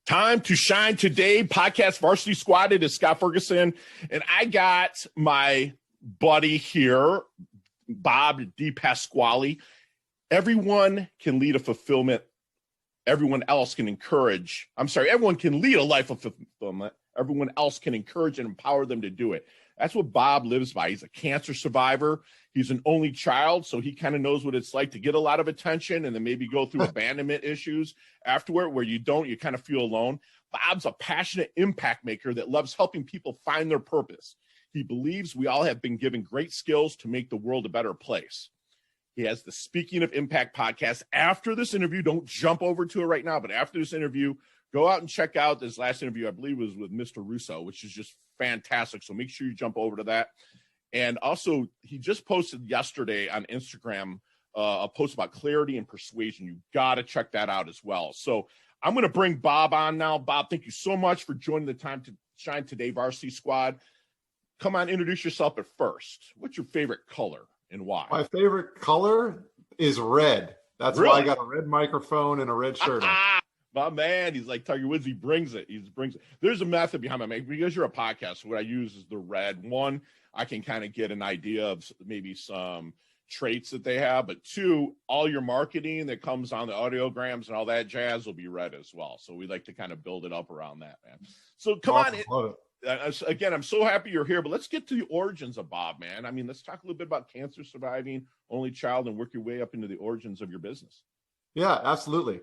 Time to shine today. Podcast Varsity Squad. It is Scott Ferguson, and I got my buddy here, Bob DePasquale. Everyone can lead a fulfillment. Everyone else can encourage. Everyone can lead a life of fulfillment. Everyone else can encourage and empower them to do it. That's what Bob lives by. He's a cancer survivor. He's an only child, so he kind of knows what it's like to get a lot of attention and then maybe go through abandonment issues afterward where you kind of feel alone. Bob's a passionate impact maker that loves helping people find their purpose. He believes we all have been given great skills to make the world a better place. He has the Speaking of Impact podcast. After this interview, don't jump over to it right now, but after this interview, go out and check out this last interview, I believe was with Mr. Russo, which is just fantastic. So make sure you jump over to that. And also, he just posted yesterday on Instagram a post about clarity and persuasion. You got to check that out as well. So I'm going to bring Bob on now. Bob, thank you so much for joining the Time to Shine Today Varsity Squad. Come on, introduce yourself at first. What's your favorite color and why? My favorite color is red. That's Really? why I got a red microphone and a red shirt on. My man, he's like Tiger Woods. He brings it. There's a method behind my make. Because you're a podcast, so what I use is the red. One, I can kind of get an idea of maybe some traits that they have. But two, all your marketing that comes on the audiograms and all that jazz will be red as well. So we like to kind of build it up around that, man. So come on. Love it. Again, I'm so happy you're here, but let's get to the origins of Bob, man. I mean, let's talk a little bit about cancer surviving, only child, and work your way up into the origins of your business. Yeah, absolutely.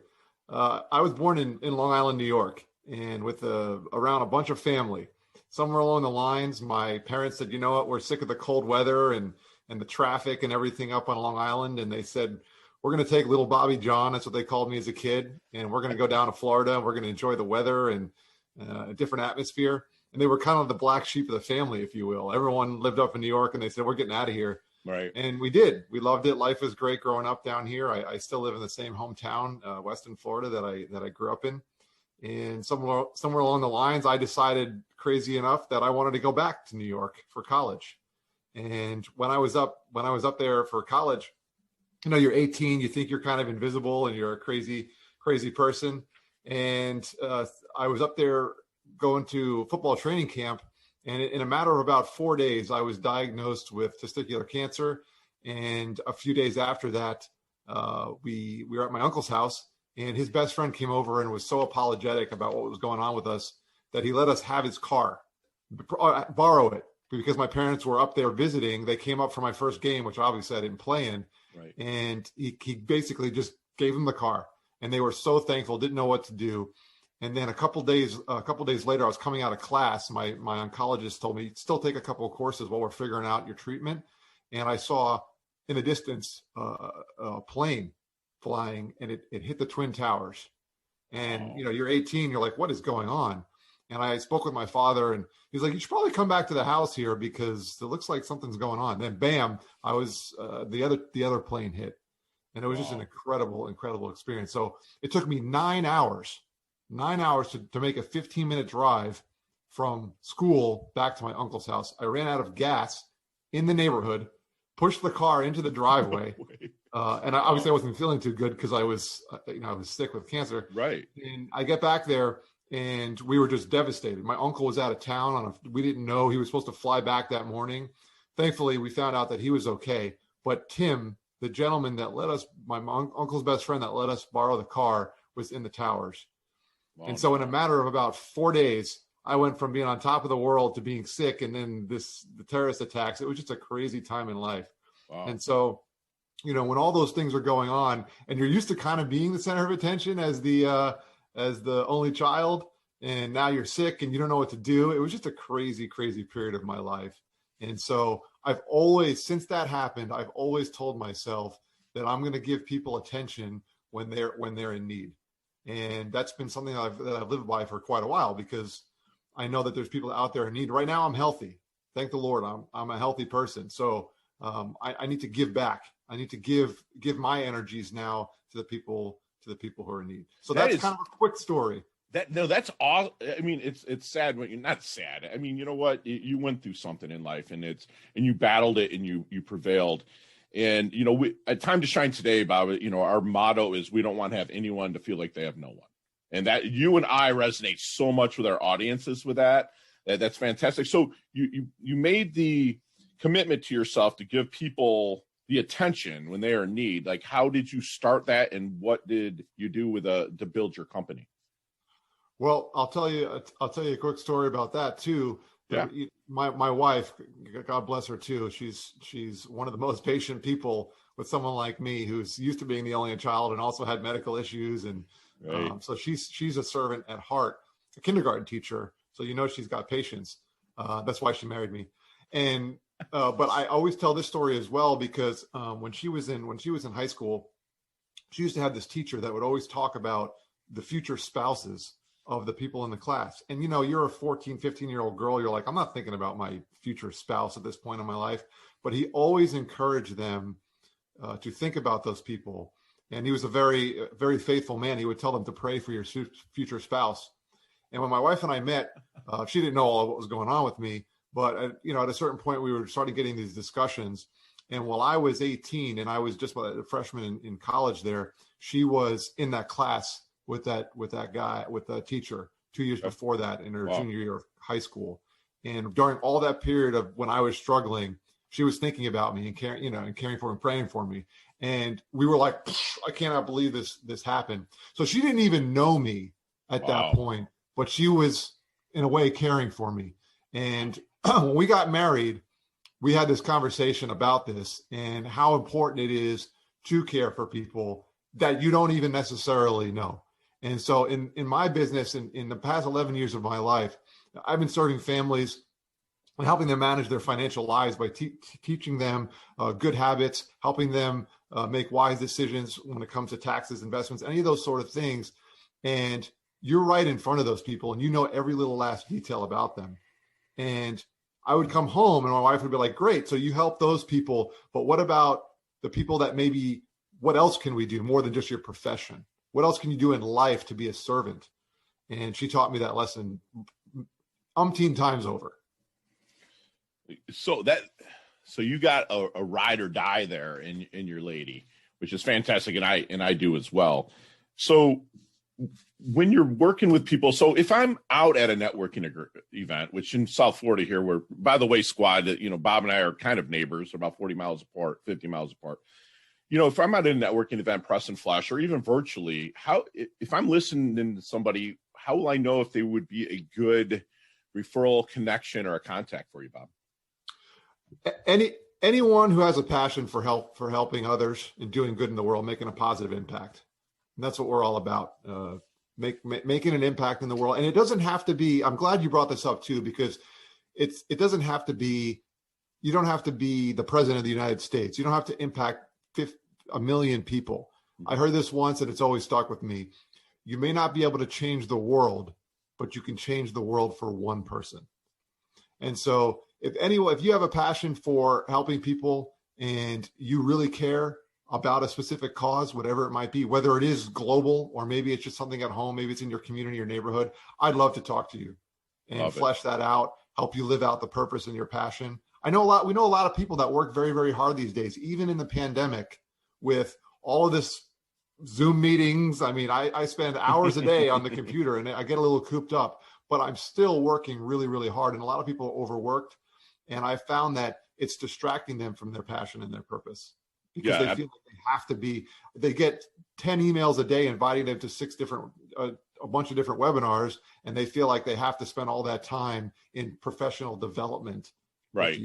I was born in Long Island, New York, and with around a bunch of family. Somewhere along the lines, my parents said, you know what, we're sick of the cold weather and the traffic and everything up on Long Island. And they said, we're going to take little Bobby John, that's what they called me as a kid, and we're going to go down to Florida and we're going to enjoy the weather and a different atmosphere. And they were kind of the black sheep of the family, if you will. Everyone lived up in New York and they said, we're getting out of here. Right. And we did. We loved it. Life was great growing up down here. I still live in the same hometown, Weston, Florida, that I grew up in. And somewhere along the lines, I decided, crazy enough, that I wanted to go back to New York for college. And when I was up there for college, you know, you're 18, you think you're kind of invisible and you're a crazy person. And I was up there going to football training camp. And in a matter of about 4 days, I was diagnosed with testicular cancer. And a few days after that, we were at my uncle's house, and his best friend came over and was so apologetic about what was going on with us that he let us have his car, borrow it, because my parents were up there visiting. They came up for my first game, which obviously I didn't play in. Right. And he basically just gave them the car, and they were so thankful, didn't know what to do. And then a couple days later, I was coming out of class. My oncologist told me, still take a couple of courses while we're figuring out your treatment. And I saw in the distance a plane flying, and it hit the Twin Towers. And, you know, you're 18, you're like, what is going on? And I spoke with my father, and he's like, you should probably come back to the house here because it looks like something's going on. Then bam, I was, the other plane hit. And it was just an incredible experience. So it took me 9 hours to make a 15-minute drive from school back to my uncle's house. I ran out of gas in the neighborhood, pushed the car into the driveway. And obviously I wasn't feeling too good because I was sick with cancer. Right. And I get back there and we were just devastated. My uncle was out of town we didn't know he was supposed to fly back that morning. Thankfully, we found out that he was okay. But Tim, the gentleman that let us, my uncle's best friend that let us borrow the car, was in the towers. Wow. And so in a matter of about 4 days, I went from being on top of the world to being sick, and then the terrorist attacks. It was just a crazy time in life. Wow. And so, you know, when all those things are going on, and you're used to kind of being the center of attention as the only child, and now you're sick and you don't know what to do. It was just a crazy period of my life. And so since that happened, I've always told myself that I'm going to give people attention when they're in need. And that's been something that I've lived by for quite a while, because I know that there's people out there in need. Right now, I'm healthy. Thank the Lord. I'm a healthy person. So I need to give back. I need to give my energies now to the people who are in need. So that's kind of a quick story. That's awesome. I mean, it's sad when you're not sad. I mean, you know what? You went through something in life, and you battled it, and you prevailed. And, you know, at Time to Shine Today, Bob, you know, our motto is we don't want to have anyone to feel like they have no one. And that you and I resonate so much with our audiences with that. That's fantastic. So you made the commitment to yourself to give people the attention when they are in need. Like, how did you start that, and what did you do with to build your company? Well, I'll tell you a quick story about that too. Yeah. My wife, God bless her too. She's one of the most patient people with someone like me who's used to being the only child and also had medical issues. And Right. So she's a servant at heart, a kindergarten teacher. So she's got patience. That's why she married me. And but I always tell this story as well because when she was in high school, she used to have this teacher that would always talk about the future spouses of the people in the class. And, you're a 14, 15-year-old girl. You're like, I'm not thinking about my future spouse at this point in my life. But he always encouraged them to think about those people. And he was a very, very faithful man. He would tell them to pray for your future spouse. And when my wife and I met, she didn't know all of what was going on with me. But, at a certain point, we were starting getting these discussions. And while I was 18 and I was just a freshman in college there, she was in that class with that teacher 2 years before that in her junior year of high school. And during all that period of when I was struggling, she was thinking about me and caring for and praying for me. And we were like, I cannot believe this happened. So she didn't even know me at that point, but she was in a way caring for me. And when we got married, we had this conversation about this and how important it is to care for people that you don't even necessarily know. And so in my business, in the past 11 years of my life, I've been serving families and helping them manage their financial lives by teaching them good habits, helping them make wise decisions when it comes to taxes, investments, any of those sort of things. And you're right in front of those people and you know every little last detail about them. And I would come home and my wife would be like, great, so you help those people, but what about the people that maybe, what else can we do more than just your profession? What else can you do in life to be a servant? And she taught me that lesson umpteen times over. So you got a ride or die there in your lady, which is fantastic. And I do as well. So when you're working with people, so if I'm out at a networking event, which in South Florida here, where, by the way, squad, Bob and I are kind of neighbors, about 40 miles apart, 50 miles apart. If I'm at a networking event, press and flash, or even virtually, if I'm listening to somebody, how will I know if they would be a good referral connection or a contact for you, Bob? Anyone who has a passion for helping others and doing good in the world, making a positive impact. And that's what we're all about, making an impact in the world. And it doesn't have to be, I'm glad you brought this up too, because it doesn't have to be, you don't have to be the president of the United States. You don't have to impact 1 million people. I heard this once and it's always stuck with me. You may not be able to change the world, but you can change the world for one person. And so if you have a passion for helping people and you really care about a specific cause, whatever it might be, whether it is global or maybe it's just something at home, maybe it's in your community or neighborhood, I'd love to talk to you and flesh that out, help you live out the purpose and your passion. We know a lot of people that work very, very hard these days, even in the pandemic with all of this Zoom meetings. I mean, I spend hours a day on the computer and I get a little cooped up, but I'm still working really, really hard. And a lot of people are overworked. And I found that it's distracting them from their passion and their purpose because they feel like they get 10 emails a day inviting them to a bunch of different webinars. And they feel like they have to spend all that time in professional development. Right.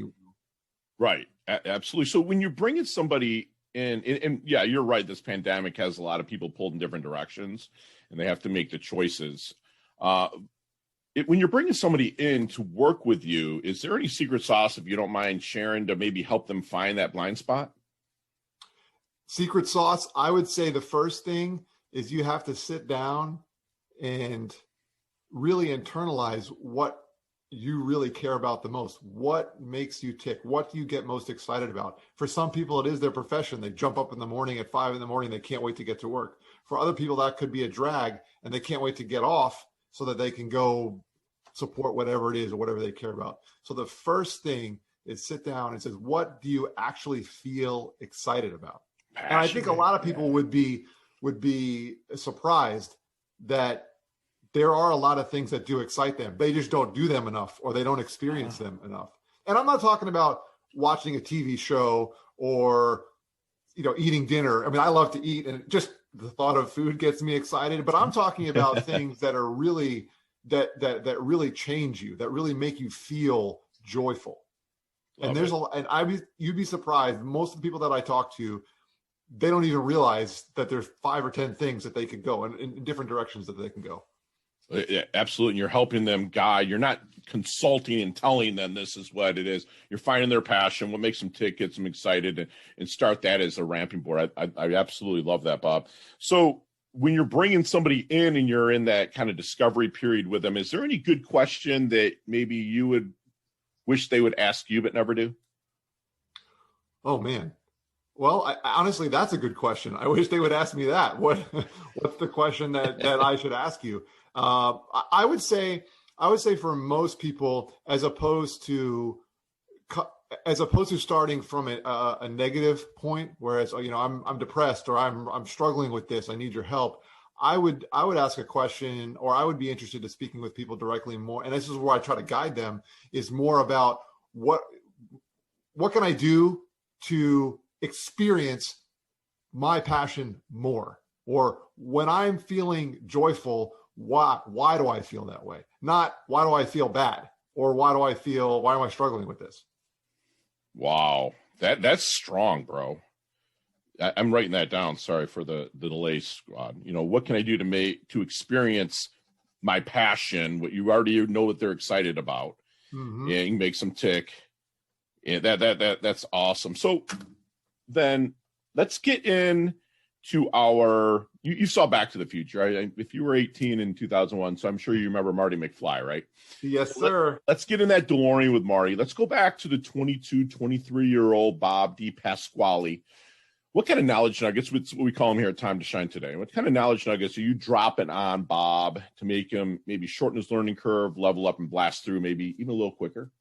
Right. Absolutely. So when you're bringing somebody in, and yeah, you're right. This pandemic has a lot of people pulled in different directions and they have to make the choices. When you're bringing somebody in to work with you, is there any secret sauce, if you don't mind sharing, to maybe help them find that blind spot? Secret sauce, I would say the first thing is you have to sit down and really internalize what you really care about the most. What makes you tick? What do you get most excited about? For some people, it is their profession. They jump up in the morning at 5 a.m. They can't wait to get to work. For other people, that could be a drag and they can't wait to get off so that they can go support whatever it is or whatever they care about. So the first thing is sit down and says, what do you actually feel excited about? Passionate, and I think a lot of people would be surprised that there are a lot of things that do excite them. They just don't do them enough, or they don't experience them enough. And I'm not talking about watching a TV show or, eating dinner. I mean, I love to eat, and just the thought of food gets me excited, but I'm talking about things that are really, that really change you, that really make you feel joyful. And you'd be surprised. Most of the people that I talk to, they don't even realize that there's 5 or 10 things that they could go in different directions that they can go. Yeah, absolutely. And you're helping them guide. You're not consulting and telling them this is what it is. You're finding their passion, what makes them tick, gets them excited, and start that as a ramping board. I absolutely love that, Bob. So when you're bringing somebody in and you're in that kind of discovery period with them, is there any good question that maybe you would wish they would ask you but never do? Oh, man. Well, honestly, that's a good question. I wish they would ask me that. What's the question that I should ask you? I would say for most people, as opposed to starting from a negative point, whereas I'm depressed, or I'm struggling with this, I need your help. I would ask a question, or I would be interested in speaking with people directly more. And this is where I try to guide them, is more about what can I do to experience my passion more, or when I'm feeling joyful, why do I feel that way? Not why do I feel bad, or why am I struggling with this? Wow. That's strong, bro. I'm writing that down. Sorry for the delay, squad. What can I do to experience my passion, what you already know what they're excited about, and make some tick. And that's awesome. So then let's get in to you saw Back to the Future, right? If you were 18 in 2001, so I'm sure you remember Marty McFly, right? Yes, sir. Let's get in that DeLorean with Marty. Let's go back to the 22, 23-year-old Bob DePasquale. What kind of knowledge nuggets, what we call him here at Time to Shine today, what kind of knowledge nuggets are you dropping on Bob to make him maybe shorten his learning curve, level up, and blast through maybe even a little quicker?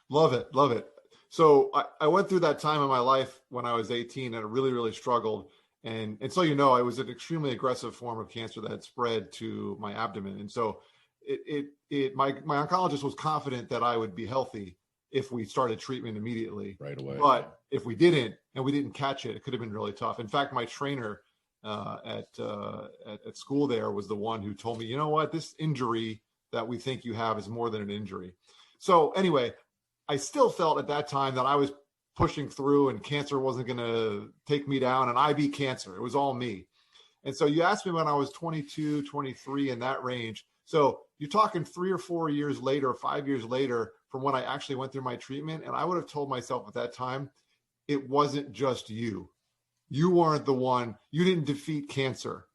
Love it. Love it. So I went through that time in my life when I was 18, and I really, really struggled. And so, it was an extremely aggressive form of cancer that had spread to my abdomen. And so my oncologist was confident that I would be healthy if we started treatment immediately. Right away. But if we didn't, and we didn't catch it, it could have been really tough. In fact, my trainer at school there was the one who told me, you know what, this injury that we think you have is more than an injury. So anyway, I still felt at that time that I was pushing through and cancer wasn't going to take me down, and I beat cancer. It was all me. And so you asked me when I was 22, 23, in that range. So you're talking 3 or 4 years later, 5 years later from when I actually went through my treatment. And I would have told myself at that time, it wasn't just you. You weren't the one. You didn't defeat cancer.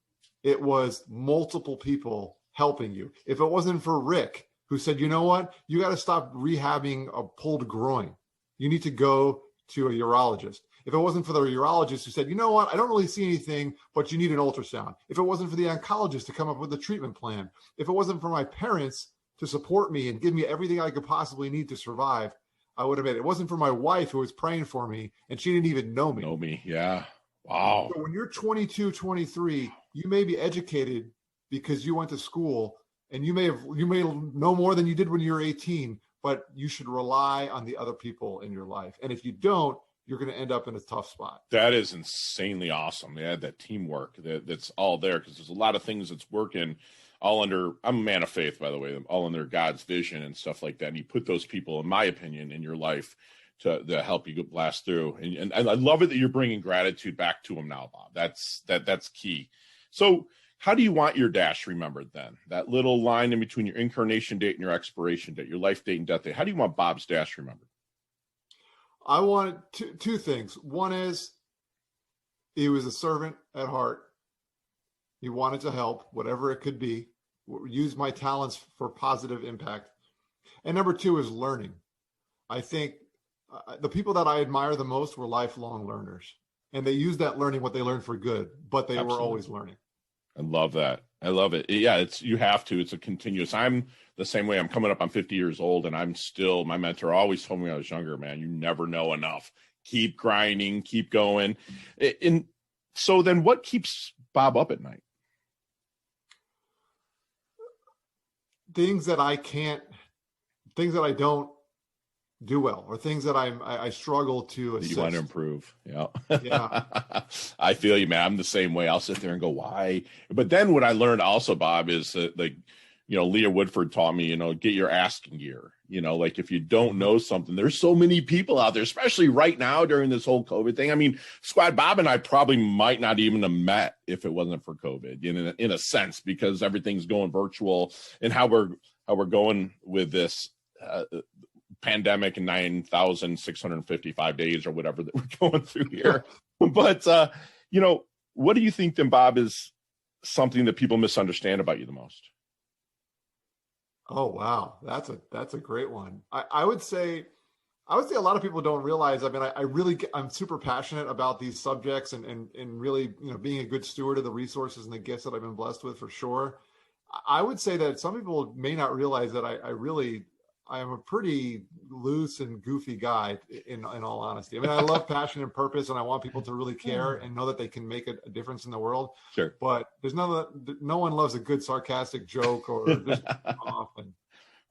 It was multiple people helping you. If it wasn't for Rick, who said, you know what, you got to stop rehabbing a pulled groin. You need to go to a urologist. If it wasn't for the urologist who said, you know what, I don't really see anything, but you need an ultrasound. If it wasn't for the oncologist to come up with a treatment plan. If it wasn't for my parents to support me and give me everything I could possibly need to survive, I would have made it. It wasn't for my wife who was praying for me, and she didn't even know me. Yeah. Wow. So when you're 22, 23, you may be educated because you went to school, and you may know more than you did when you were 18, but you should rely on the other people in your life. And if you don't, you're going to end up in a tough spot. That is insanely awesome. They had that teamwork that's all there, because there's a lot of things that's working all under, I'm a man of faith, by the way, all under God's vision and stuff like that. And you put those people, in my opinion, in your life to help you blast through. And I love it that you're bringing gratitude back to them now, Bob. That's key. So how do you want your dash remembered then? That little line in between your incarnation date and your expiration date, your life date and death date. How do you want Bob's dash remembered? I wanted two things. One is he was a servant at heart. He wanted to help, whatever it could be, use my talents for positive impact. And number two is learning. I think the people that I admire the most were lifelong learners, and they used that learning, what they learned, for good, but they were always learning. I love that. I love it. Yeah, you have to. It's a continuous. I'm the same way. I'm coming up on 50 years old, and I'm still, my mentor always told me when I was younger, man, you never know enough. Keep grinding, keep going. And so then what keeps Bob up at night? things that I don't do well, or things that I struggle to assist. You want to improve. Yeah. Yeah. I feel you, man. I'm the same way. I'll sit there and go, why? But then what I learned also, Bob, is that, like, Leah Woodford taught me, get your asking gear. Like, if you don't know something, there's so many people out there, especially right now during this whole COVID thing. I mean, Squad Bob and I probably might not even have met if it wasn't for COVID, in a sense, because everything's going virtual, and how we're going with this pandemic in 9,655 days or whatever that we're going through here. But, what do you think then, Bob, is something that people misunderstand about you the most? Oh, wow. That's a great one. I would say a lot of people don't realize, I mean, I'm super passionate about these subjects and really, being a good steward of the resources and the gifts that I've been blessed with, for sure. I would say that some people may not realize that I am a pretty loose and goofy guy, in all honesty. I mean, I love passion and purpose, and I want people to really care and know that they can make a difference in the world. Sure. But there's no one loves a good sarcastic joke or just often.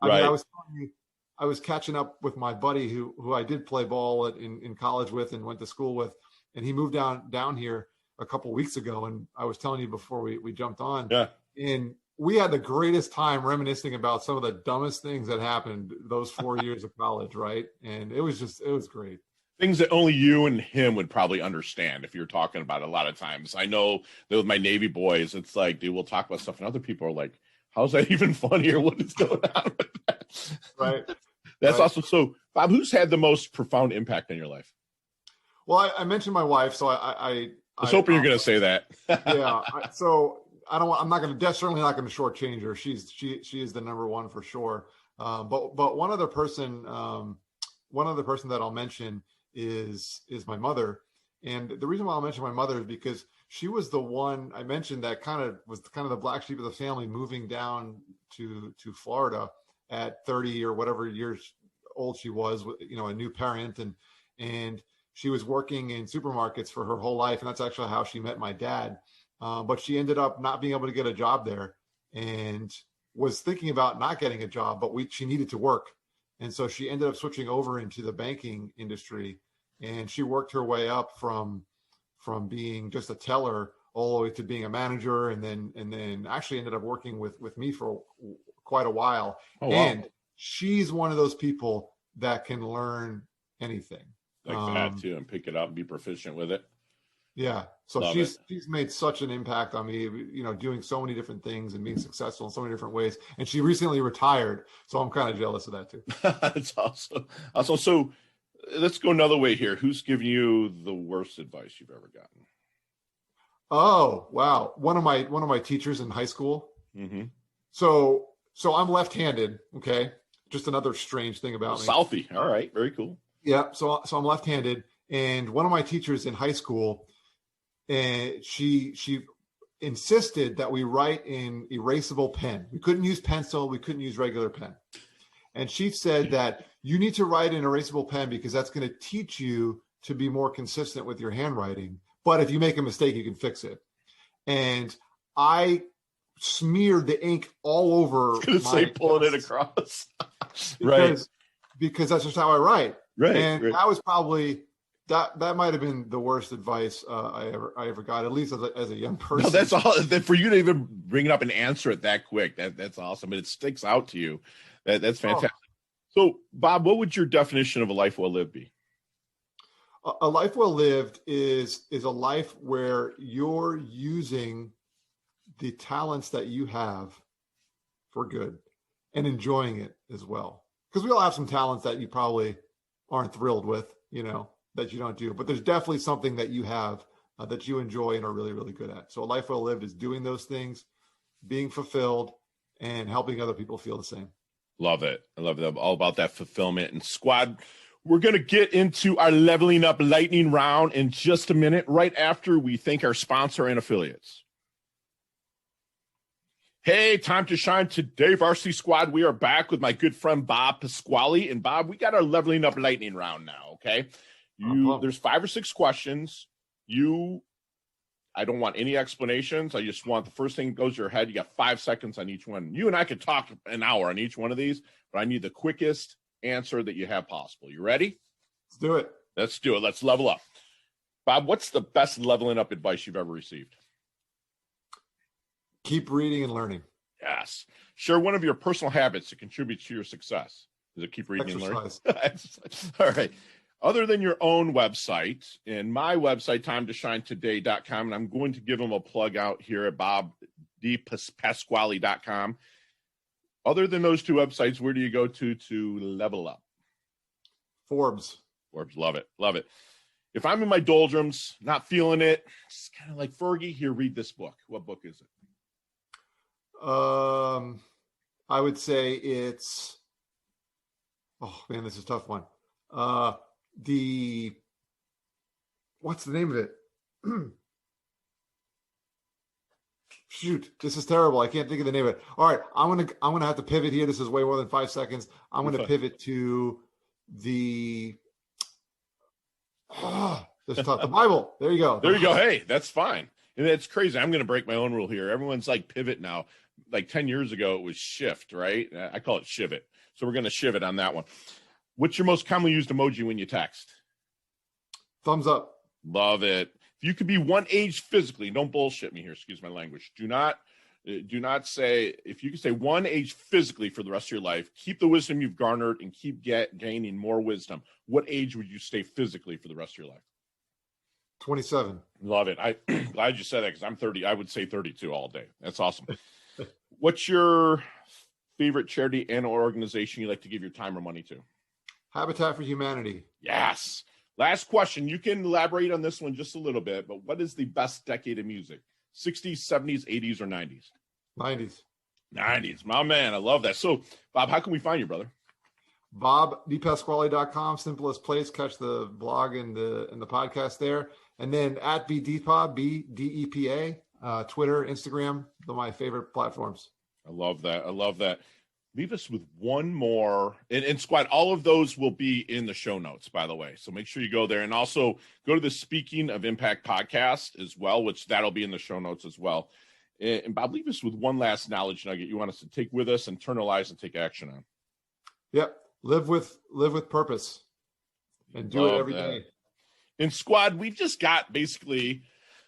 Right. I mean, I was catching up with my buddy who I did play ball in college with and went to school with, and he moved down here a couple weeks ago. And I was telling you before we jumped on. Yeah. And we had the greatest time reminiscing about some of the dumbest things that happened those 4 years of college, right? And it was great. Things that only you and him would probably understand if you're talking about it. A lot of times. I know that with my Navy boys, it's like, dude, we'll talk about stuff, and other people are like, how's that even funny, or what is going on with that? Right. That's right. awesome. So, Bob, who's had the most profound impact on your life? Well, I mentioned my wife, so I was hoping you're going to say that. Yeah. I'm certainly not going to shortchange her. She is the number one for sure. But one other person that I'll mention is my mother. And the reason why I'll mention my mother is because she was the one I mentioned that was the black sheep of the family, moving down to Florida at 30 or whatever years old she was, a new parent. And she was working in supermarkets for her whole life. And that's actually how she met my dad. But she ended up not being able to get a job there, and was thinking about not getting a job, but she needed to work. And so she ended up switching over into the banking industry, and she worked her way up from being just a teller all the way to being a manager, and then actually ended up working with me for quite a while. Oh, wow. And she's one of those people that can learn anything. Like that too, and pick it up and be proficient with it. Yeah. So she's made such an impact on me, doing so many different things and being successful in so many different ways. And she recently retired, so I'm kind of jealous of that too. That's awesome. Also, so let's go another way here. Who's given you the worst advice you've ever gotten? Oh, wow. One of my teachers in high school. Mm-hmm. So I'm left-handed. Okay. Just another strange thing about me. Southie. All right. Very cool. Yeah. So I'm left-handed, and one of my teachers in high school, and she insisted that we write in erasable pen. We couldn't use pencil. We couldn't use regular pen. And she said that you need to write in erasable pen because that's going to teach you to be more consistent with your handwriting. But if you make a mistake, you can fix it. And I smeared the ink all over. Pulling it across. Because that's just how I write. Right. And that was probably that might have been the worst advice I ever got, at least as a young person. No, that's all. For you to even bring it up and answer it that quick, that's awesome. It sticks out to you. That's fantastic. So, Bob, what would your definition of a life well lived be? A life well lived is a life where you're using the talents that you have for good and enjoying it as well. Because we all have some talents that you probably aren't thrilled with, that you don't do. But there's definitely something that you have that you enjoy and are really, really good at. So a life well lived is doing those things, being fulfilled, and helping other people feel the same. Love it. I love it. All about that fulfillment. And Squad, we're going to get into our leveling up lightning round in just a minute, right after we thank our sponsor and affiliates. Hey, time to shine today, Varsity Squad. We are back with my good friend, Bob Pasquale. And Bob, we got our leveling up lightning round now, okay? There's 5 or 6 questions. You I don't want any explanations. I just want the first thing that goes to your head. You got 5 seconds on each one. You and I could talk an hour on each one of these, but I need the quickest answer that you have possible. You ready? Let's do it. Let's do it. Let's level up. Bob, what's the best leveling up advice you've ever received? Keep reading and learning. Yes. Share one of your personal habits that contributes to your success. Is it keep reading and learning? Exercise. All right. Other than your own website, and my website, timetoshinetoday.com, and I'm going to give them a plug out here at DePasquale.com. Other than those two websites, where do you go to level up? Forbes. Love it. Love it. If I'm in my doldrums, not feeling it, it's kind of like Fergie, here, read this book. What book is it? I would say it's, oh man, this is a tough one. What's the name of it? Shoot, this is terrible. I can't think of the name of it. All right, I'm gonna have to pivot here. This is way more than 5 seconds. I'm gonna pivot to this is tough. The Bible. There you go. There you go. Hey, that's fine. And it's crazy. I'm gonna break my own rule here. Everyone's like pivot now. Like 10 years ago, it was shift, right? I call it shivit. So we're gonna shivit on that one. What's your most commonly used emoji when you text? Thumbs up. Love it. If you could be one age physically, don't bullshit me here. Excuse my language. Do not say, if you could say one age physically for the rest of your life, keep the wisdom you've garnered and keep gaining more wisdom. What age would you stay physically for the rest of your life? 27. Love it. I'm glad you said that because I'm 30. I would say 32 all day. That's awesome. What's your favorite charity and or organization you like to give your time or money to? Habitat for Humanity. Yes. Last question. You can elaborate on this one just a little bit, but what is the best decade of music? 60s, 70s, 80s, or 90s? 90s. 90s. My man, I love that. So, Bob, how can we find you, brother? DePasquale.com, simplest place. Catch the blog and the podcast there. And then at BDepa, BDEPA, Twitter, Instagram, they're my favorite platforms. I love that. I love that. Leave us with one more. And Squad, all of those will be in the show notes, by the way. So make sure you go there. And also go to the Speaking of Impact podcast as well, which that'll be in the show notes as well. And Bob, leave us with one last knowledge nugget you want us to take with us, internalize, and take action on. Yep. Live with purpose and do it every day. And Squad, we've just got basically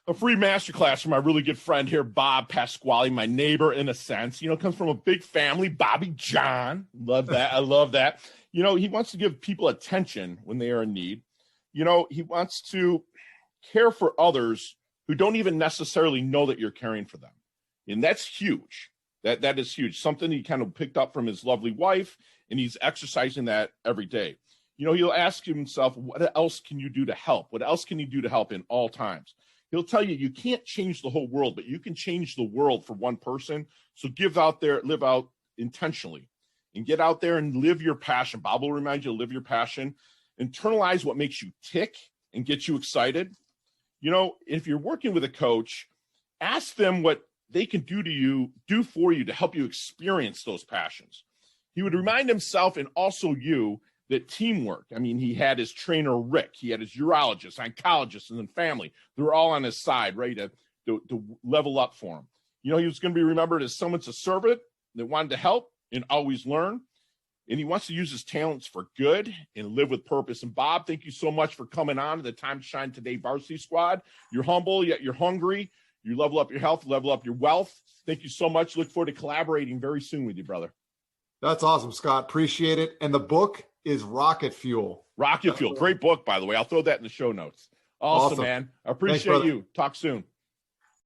a free masterclass from my really good friend here, Bob Pasquale, my neighbor in a sense. You know, comes from a big family, Bobby John. Love that. I love that. You know, he wants to give people attention when they are in need. You know, he wants to care for others who don't even necessarily know that you're caring for them. And that's huge. That is huge. Something he kind of picked up from his lovely wife, and he's exercising that every day. You know, he'll ask himself, what else can you do to help? What else can you do to help in all times? He'll tell you, you can't change the whole world, but you can change the world for one person. So live out intentionally and get out there and live your passion. Bob will remind you to live your passion. Internalize what makes you tick and get you excited. You know, if you're working with a coach, ask them what they can do for you to help you experience those passions. He would remind himself and also you that teamwork. I mean, he had his trainer, Rick. He had his urologist, oncologist, and then family. They were all on his side, ready to level up for him. You know, he was going to be remembered as someone to serve it, that wanted to help and always learn. And he wants to use his talents for good and live with purpose. And Bob, thank you so much for coming on to the Time to Shine Today Varsity Squad. You're humble, yet you're hungry. You level up your health, level up your wealth. Thank you so much. Look forward to collaborating very soon with you, brother. That's awesome, Scott. Appreciate it. And the book is Rocket Fuel. Rocket Fuel. Great book, by the way. I'll throw that in the show notes. Awesome. Man. I appreciate you. Talk soon.